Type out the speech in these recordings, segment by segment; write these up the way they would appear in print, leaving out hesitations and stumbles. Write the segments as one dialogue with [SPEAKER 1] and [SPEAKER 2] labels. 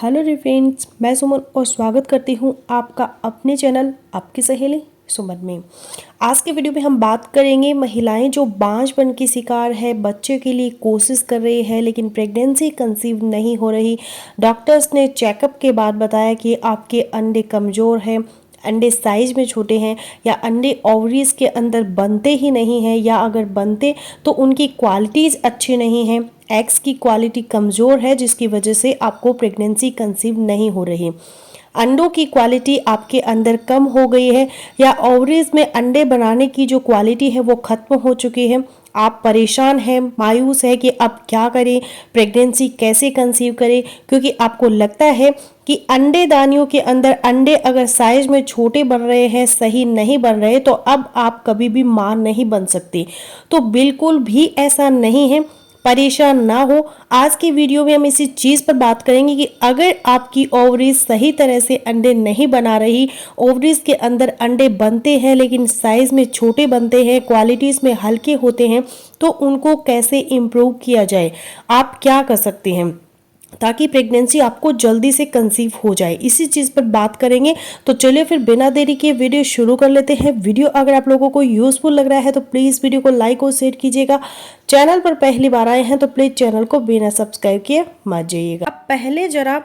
[SPEAKER 1] Hello रे friends, मैं सुमन और स्वागत करती हूँ आपका अपने चैनल आपकी सहेली सुमन में। आज के वीडियो में हम बात करेंगे महिलाएं जो बांझपन की शिकार है, बच्चे के लिए कोशिश कर रही है लेकिन प्रेगनेंसी कंसीव नहीं हो रही। डॉक्टर्स ने चेकअप के बाद बताया कि आपके अंडे कमज़ोर हैं, अंडे साइज में छोटे हैं या अंडे ओवरीज के अंदर बनते ही नहीं हैं, या अगर बनते तो उनकी क्वालिटीज़ अच्छी नहीं हैं। एग्स की क्वालिटी कमज़ोर है जिसकी वजह से आपको प्रेगनेंसी कंसीव नहीं हो रही। अंडों की क्वालिटी आपके अंदर कम हो गई है या ओवरीज में अंडे बनाने की जो क्वालिटी है वो खत्म हो चुकी है। आप परेशान हैं, मायूस है कि अब क्या करें, प्रेगनेंसी कैसे कंसीव करें, क्योंकि आपको लगता है कि अंडे दानियों के अंदर अंडे अगर साइज में छोटे बन रहे हैं, सही नहीं बन रहे, तो अब आप कभी भी मां नहीं बन सकती। तो बिल्कुल भी ऐसा नहीं है, परेशान ना हो। आज की वीडियो में हम इसी चीज़ पर बात करेंगे कि अगर आपकी ओवरीज सही तरह से अंडे नहीं बना रही, ओवरीज के अंदर अंडे बनते हैं लेकिन साइज में छोटे बनते हैं, क्वालिटीज़ में हल्के होते हैं, तो उनको कैसे इम्प्रूव किया जाए, आप क्या कर सकते हैं ताकि प्रेगनेंसी आपको जल्दी से कंसीव हो जाए। इसी चीज़ पर बात करेंगे। तो चलिए फिर बिना देरी के वीडियो शुरू कर लेते हैं। वीडियो अगर आप लोगों को यूजफुल लग रहा है तो प्लीज़ वीडियो को लाइक और शेयर कीजिएगा। चैनल पर पहली बार आए हैं तो प्लीज़ चैनल को बिना सब्सक्राइब किए मत जाइएगा। अब पहले जरा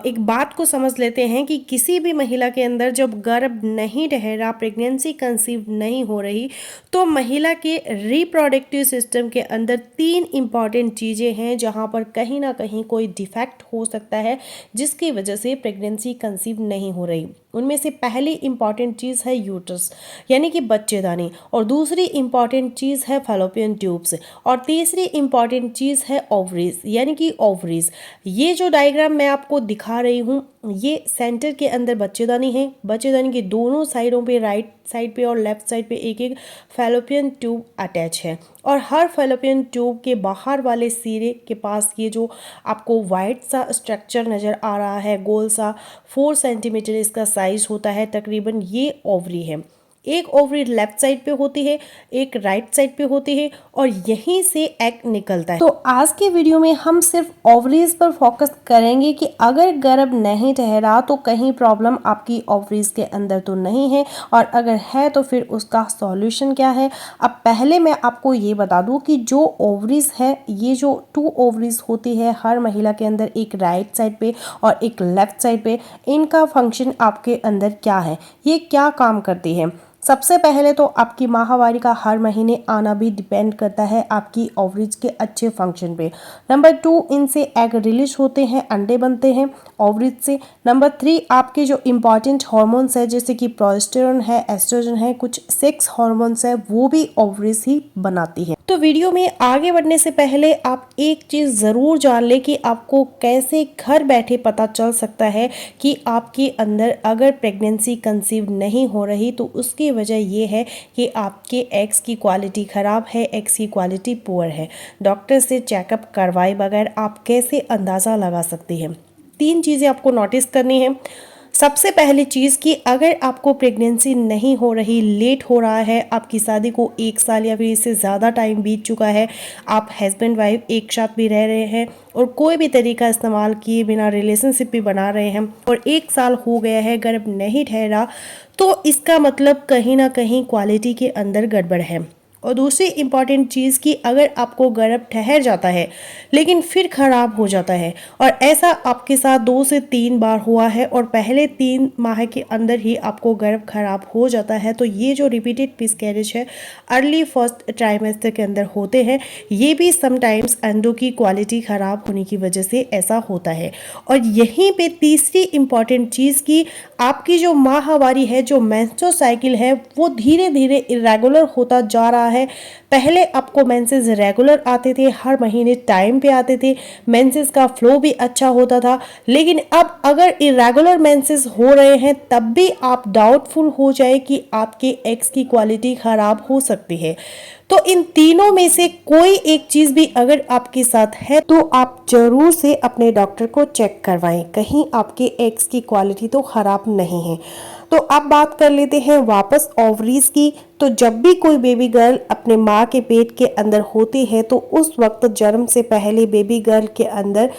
[SPEAKER 1] एक बात को समझ लेते हैं कि किसी भी महिला के अंदर जब गर्भ नहीं रह रहा, प्रेगनेंसी कंसीव नहीं हो रही, तो महिला के रिप्रोडक्टिव सिस्टम के अंदर 3 इंपॉर्टेंट चीज़ें हैं जहां पर कहीं ना कहीं कोई डिफेक्ट हो सकता है जिसकी वजह से प्रेगनेंसी कंसीव नहीं हो रही। उनमें से पहली इंपॉर्टेंट चीज़ है यूट्रस यानी कि बच्चेदानी, और दूसरी इंपॉर्टेंट चीज़ है फैलोपियन ट्यूब्स, और तीसरी इंपॉर्टेंट चीज़ है ओवरीज यानी कि ओवरीज। ये जो डायग्राम मैं आपको दिखा रही हूँ, ये सेंटर के अंदर बच्चेदानी है। बच्चेदानी के दोनों साइडों पे, राइट साइड पे और लेफ्ट साइड पे एक एक फैलोपियन ट्यूब अटैच है, और हर फैलोपियन ट्यूब के बाहर वाले सिरे के पास ये जो आपको वाइट सा स्ट्रक्चर नज़र आ रहा है, गोल सा, 4 सेंटीमीटर इसका साइज होता है तकरीबन, ये ओवरी है। एक ओवरी लेफ्ट साइड पे होती है, एक राइट साइड पे होती है, और यहीं से एग निकलता है। तो आज के वीडियो में हम सिर्फ ओवरीज पर फोकस करेंगे कि अगर गर्भ नहीं ठहरा तो कहीं प्रॉब्लम आपकी ओवरीज के अंदर तो नहीं है, और अगर है तो फिर उसका सॉल्यूशन क्या है। अब पहले मैं आपको ये बता दूं कि जो ओवरीज है, ये जो 2 ओवरीज होती है हर महिला के अंदर, एक राइट साइड पे और एक लेफ्ट साइड पे, इनका फंक्शन आपके अंदर क्या है, ये क्या काम करती है। सबसे पहले तो आपकी माहवारी का हर महीने आना भी डिपेंड करता है आपकी ओवरीज के अच्छे फंक्शन पे। नंबर 2, इनसे एग रिलीज होते हैं, अंडे बनते हैं ओवरीज से। नंबर 3, आपके जो इम्पॉर्टेंट हार्मोन्स है जैसे कि प्रोजेस्टेरोन है, एस्ट्रोजन है, कुछ सेक्स हार्मोन्स है, वो भी ओवरीज ही बनाती है। तो वीडियो में आगे बढ़ने से पहले आप एक चीज़ ज़रूर जान लें कि आपको कैसे घर बैठे पता चल सकता है कि आपके अंदर अगर प्रेगनेंसी कंसीव नहीं हो रही, तो उसकी वजह ये है कि आपके एग्स की क्वालिटी ख़राब है, एग्स की क्वालिटी पुअर है। डॉक्टर से चेकअप करवाए बगैर आप कैसे अंदाज़ा लगा सकते हैं। 3 चीज़ें आपको नोटिस करनी है। सबसे पहली चीज़ कि अगर आपको प्रेगनेंसी नहीं हो रही, लेट हो रहा है, आपकी शादी को 1 साल या फिर इससे ज़्यादा टाइम बीत चुका है, आप हस्बैंड वाइफ एक साथ भी रह रहे हैं और कोई भी तरीका इस्तेमाल किए बिना रिलेशनशिप भी बना रहे हैं, और 1 साल हो गया है, गर्भ नहीं ठहरा, तो इसका मतलब कहीं ना कहीं क्वालिटी के अंदर गड़बड़ है। और दूसरी इम्पॉर्टेंट चीज़ कि अगर आपको गर्भ ठहर जाता है लेकिन फिर ख़राब हो जाता है, और ऐसा आपके साथ 2 से 3 बार हुआ है, और पहले 3 माह के अंदर ही आपको गर्भ ख़राब हो जाता है, तो ये जो रिपीटेड मिसकैरेज है अर्ली फर्स्ट ट्राइमेस्टर के अंदर होते हैं, ये भी समटाइम्स अंडों की क्वालिटी ख़राब होने की वजह से ऐसा होता है। और यहीं पे तीसरी इम्पॉर्टेंट चीज़ कि आपकी जो माहवारी है, जो मेंस्ट्रुअल साइकिल है, वो धीरे धीरे इरेगुलर होता जा रहा है। पहले आपको मेंसेस रेगुलर आते थे, हर महीने टाइम पे आते थे, मेंसेस का फ्लो भी अच्छा होता था, लेकिन अब अगर इरेगुलर मेंसेस हो रहे हैं तब भी आप डाउटफुल हो जाए कि आपके एग्स की क्वालिटी ख़राब हो सकती है। तो इन तीनों में से कोई एक चीज़ भी अगर आपके साथ है तो आप जरूर से अपने डॉक्टर को चेक करवाएं, कहीं आपके एग्स की क्वालिटी तो ख़राब नहीं है। तो अब बात कर लेते हैं वापस ओवरीज की। तो जब भी कोई बेबी गर्ल अपने माँ के पेट के अंदर होती है तो उस वक्त जन्म से पहले बेबी गर्ल के अंदर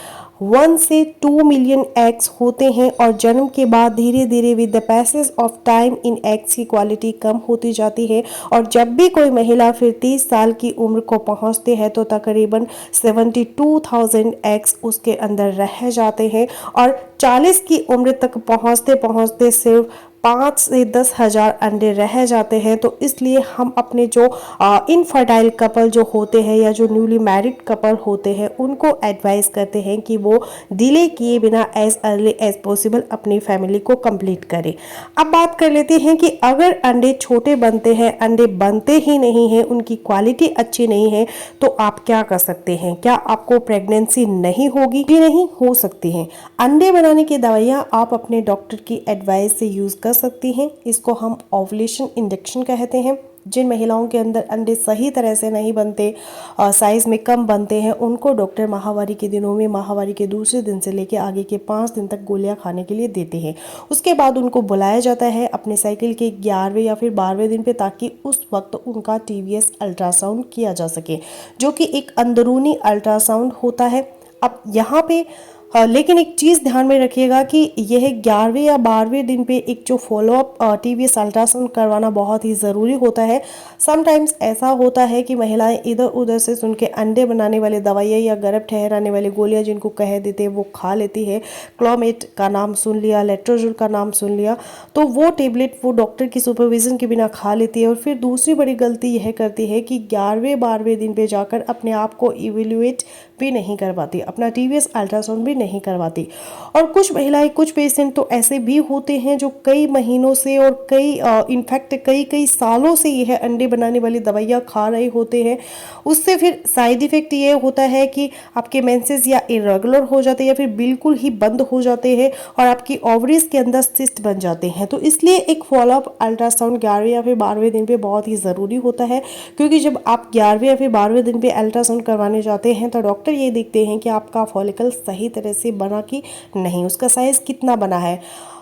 [SPEAKER 1] 1 से 2 मिलियन एग्स होते हैं और जन्म के बाद धीरे धीरे with the passage of time in eggs की क्वालिटी कम होती जाती है और जब भी कोई महिला फिर 30 साल की उम्र को पहुंचते हैं तो तकरीबन 72,000 एग्स उसके अंदर रह जाते हैं और 40 की उम्र तक पहुंचते पहुंचते सिर्फ 5 से 10,000 अंडे रह जाते हैं। तो इसलिए हम अपने जो इनफर्टाइल कपल जो होते हैं या जो न्यूली मैरिड कपल होते हैं उनको एडवाइस करते हैं कि वो डिले किए बिना एज अर्ली एज पॉसिबल अपनी फैमिली को कंप्लीट करें। अब बात कर लेते हैं कि अगर अंडे छोटे बनते हैं, अंडे बनते ही नहीं हैं, उनकी क्वालिटी अच्छी नहीं है, तो आप क्या कर सकते हैं? क्या आपको प्रेगनेंसी नहीं होगी? भी नहीं हो सकती है। अंडे बनाने की दवाइयाँ आप अपने डॉक्टर की एडवाइस से यूज़ कर सकती हैं। इसको हम ओवुलेशन इंजेक्शन कहते हैं। जिन महिलाओं के अंदर अंडे सही तरह से नहीं बनते, साइज़ में कम बनते हैं, उनको डॉक्टर माहवारी के दिनों में माहवारी के दूसरे दिन से लेकर आगे के 5 दिन तक गोलियां खाने के लिए देते हैं। उसके बाद उनको बुलाया जाता है अपने साइकिल के 11वें या फिर 12वें दिन पे, ताकि उस वक्त उनका TVS अल्ट्रासाउंड किया जा सके, जो कि एक अंदरूनी अल्ट्रासाउंड होता है। अब यहाँ पे लेकिन एक चीज़ ध्यान में रखिएगा कि यह 11वें या 12वें दिन पे एक जो फॉलोअप TVS अल्ट्रासाउंड करवाना बहुत ही ज़रूरी होता है। समटाइम्स ऐसा होता है कि महिलाएं इधर उधर से सुन के अंडे बनाने वाले दवाइयाँ या गर्भ ठहराने वाली गोलियाँ जिनको कह देते हैं वो खा लेती है। क्लोमेट का नाम सुन लिया, लेट्रोजोल का नाम सुन लिया, तो वो टेबलेट वो डॉक्टर की सुपरविज़न के बिना खा लेती है और फिर दूसरी बड़ी गलती यह करती है कि 11वें 12वें दिन पे जाकर अपने आप को इवेल्युएट भी नहीं करवाती, अपना TVS अल्ट्रासाउंड भी नहीं करवाती। और कुछ महिलाएं, कुछ पेशेंट तो ऐसे भी होते हैं जो कई महीनों से और कई इनफैक्ट कई सालों से यह अंडे बनाने वाली दवाइयाँ खा रहे होते हैं। उससे फिर साइड इफ़ेक्ट ये होता है कि आपके मेंसेस या इरेगुलर हो जाते हैं या फिर बिल्कुल ही बंद हो जाते हैं और आपकी ओवरीज के अंदर सिस्ट बन जाते हैं। तो इसलिए एक फॉलोअप अल्ट्रासाउंड 11वें या फिर 12वें दिन पे बहुत ही ज़रूरी होता है, क्योंकि जब आप 11वें या फिर 12वें दिन पे अल्ट्रासाउंड करवाने जाते हैं तो डॉक्टर ये देखते हैं कि आपका फॉलिकल सही तरह से बना कि नहीं, उसका साइज़ कितना बना है।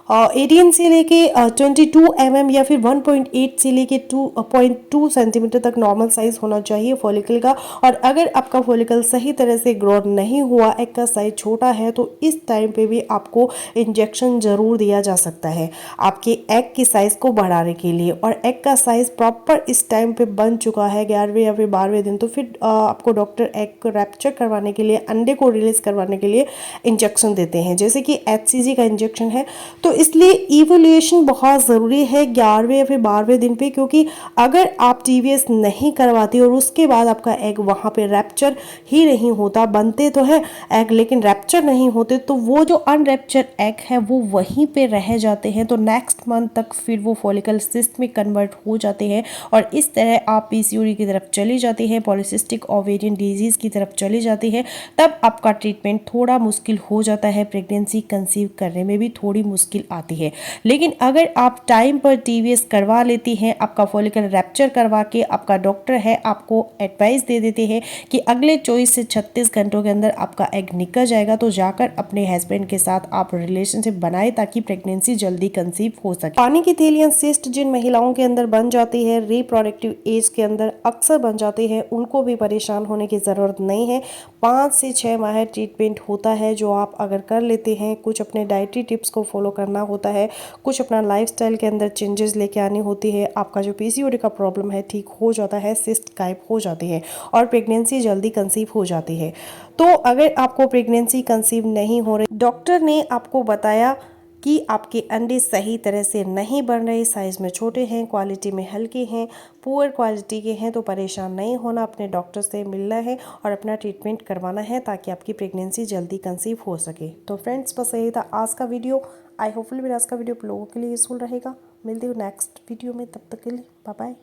[SPEAKER 1] 18 से लेके 22 mm या फिर 1.8 से लेके 2.2 सेंटीमीटर तक नॉर्मल साइज होना चाहिए फॉलिकल का। और अगर आपका फॉलिकल सही तरह से ग्रो नहीं हुआ, एग का साइज छोटा है, तो इस टाइम पे भी आपको इंजेक्शन ज़रूर दिया जा सकता है आपके एग की साइज़ को बढ़ाने के लिए। और एग का साइज़ प्रॉपर इस टाइम पे बन चुका है 11वें या फिर 12वें दिन, तो फिर आपको डॉक्टर एग को रैप्चर करवाने के लिए, अंडे को रिलीज करवाने के लिए इंजेक्शन देते हैं, जैसे कि HCG का इंजेक्शन है। तो इसलिए इवोल्यूशन बहुत ज़रूरी है 11वें या फिर 12वें दिन पे, क्योंकि अगर आप TVS नहीं करवाती और उसके बाद आपका एग वहाँ पे रैप्चर ही नहीं होता, बनते तो है एग लेकिन रैप्चर नहीं होते, तो वो जो अनरैप्चर एग है वो वहीं पे रह जाते हैं। तो नेक्स्ट मंथ तक फिर वो फॉलिकल सिस्ट में कन्वर्ट हो जाते हैं और इस तरह आप PCOD की तरफ चली जाती है, पॉलिसिस्टिक ओवेरियन डिजीज़ की तरफ चली जाती है। तब आपका ट्रीटमेंट थोड़ा मुश्किल हो जाता है, प्रेगनेंसी कंसीव करने में भी थोड़ी मुश्किल आती है। लेकिन अगर आप टाइम पर TVS करवा लेती हैं, आपका फॉलिकल रैप्चर करवा के आपका डॉक्टर है आपको एडवाइस दे देते हैं कि अगले 24 से 36 घंटों के अंदर आपका एग निकल जाएगा, तो जाकर अपने हस्बैंड के साथ आप रिलेशनशिप बनाए ताकि प्रेगनेंसी जल्दी कंसीव हो सके। पानी की थैली या सिस्ट जिन महिलाओं के अंदर बन जाती है रिप्रोडक्टिव एज के अंदर अक्सर बन जाती है, उनको भी परेशान होने की ज़रूरत नहीं है। 5 से 6 माह ट्रीटमेंट होता है जो आप अगर कर लेते हैं। कुछ अपने डाइटरी टिप्स को फॉलो करना होता है, कुछ अपना लाइफस्टाइल के अंदर चेंजेस लेके आनी होती है, आपका जो PCOD का प्रॉब्लम है ठीक हो जाता है, सिस्ट गायब हो जाती है और प्रेगनेंसी जल्दी कंसीव हो जाती है। तो अगर आपको प्रेगनेंसी कंसीव नहीं हो रही, डॉक्टर ने आपको बताया कि आपके अंडे सही तरह से नहीं बन रहे, साइज़ में छोटे हैं, क्वालिटी में हल्के हैं, पुअर क्वालिटी के हैं, तो परेशान नहीं होना, अपने डॉक्टर से मिलना है और अपना ट्रीटमेंट करवाना है ताकि आपकी प्रेगनेंसी जल्दी कंसीव हो सके। तो फ्रेंड्स, बस यही था आज का वीडियो। आई होपफुली मेरा आज का वीडियो आप लोगों के लिए यूज़फुल रहेगा। मिलती हूँ नेक्स्ट वीडियो में, तब तक के लिए बाय बाय।